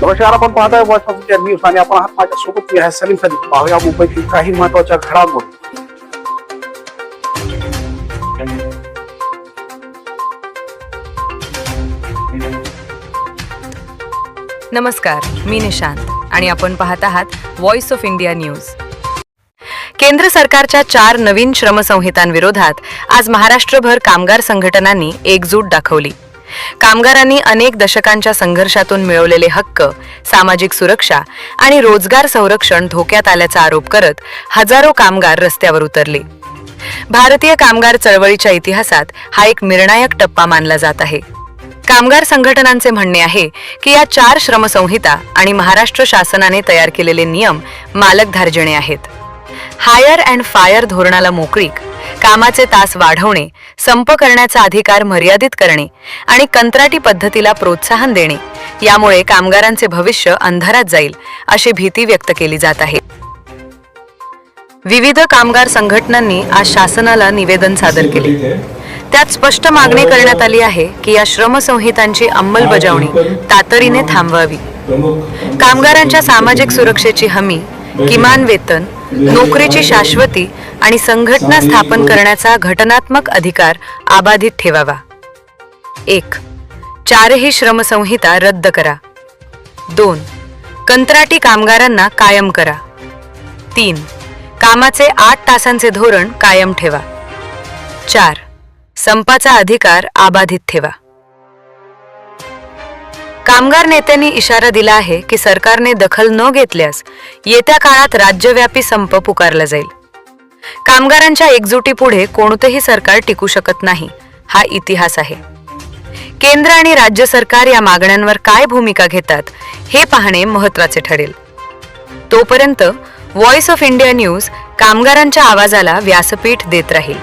नमस्कार, आपण पाहताय वॉइस ऑफ इंडिया न्यूज आणि आपण आहात माझ्या सोबत मी आहे सलीम सलीम. पाहूया मुंबईतील काही महत्त्वाच्या घडामोडी. नमस्कार, मी निशांत आणि आपण पाहत आहात व्हॉइस ऑफ इंडिया न्यूज. केंद्र सरकारच्या 4 नवीन श्रमसंहितांविरोधात आज महाराष्ट्रभर कामगार संघटनांनी एकजूट दाखवली. कामगारांनी अनेक दशकांच्या संघर्षातून मिळवलेले हक्क, सामाजिक सुरक्षा आणि रोजगार संरक्षण धोक्यात आल्याचा आरोप करत हजारो कामगार रस्त्यावर उतरले. भारतीय कामगार चळवळीच्या इतिहासात हा एक निर्णायक टप्पा मानला जात आहे. कामगार संघटनांचे म्हणणे आहे की या 4 श्रमसंहिता आणि महाराष्ट्र शासनाने तयार केलेले नियम मालकधार्जिणे आहेत. हायर अँड फायर धोरणाला मोकळीक, कामाचे तास वाढवणे, संप करण्याचा अधिकार मर्यादित करणे आणि कंत्राटी पद्धतीला प्रोत्साहन देणे यामुळे कामगारांचे भविष्य अंधारात जाईल अशी भीती व्यक्त केली जात आहे. विविध कामगार संघटनांनी आज शासनाला निवेदन सादर केले. त्यात स्पष्ट मागणी करण्यात आली आहे की या श्रमसंहितांची अंमलबजावणी तातडीने थांबवावी. कामगारांच्या सामाजिक सुरक्षेची हमी, किमान वेतन, नोकरीची शाश्वती आणि संघटना स्थापन करण्याचा घटनात्मक अधिकार अबाधित ठेवावा. 1. 4ही श्रमसंहिता रद्द करा. 2. कंत्राटी कामगारांना कायम करा. 3. कामाचे 8 तासांचे धोरण कायम ठेवा. 4. संपाचा अधिकार अबाधित ठेवा. कामगार नेत्यांनी इशारा दिला आहे की सरकारने दखल न घेतल्यास येत्या काळात राज्यव्यापी संप पुकारला जाईल. कामगारांच्या एकजुटीपुढे कोणतेही सरकार टिकू शकत नाही, हा इतिहास आहे. केंद्र आणि राज्य सरकार या मागण्यांवर काय भूमिका घेतात हे पाहणे महत्त्वाचे ठरेल. तोपर्यंत व्हॉइस ऑफ इंडिया न्यूज कामगारांच्या आवाजाला व्यासपीठ देत राहील.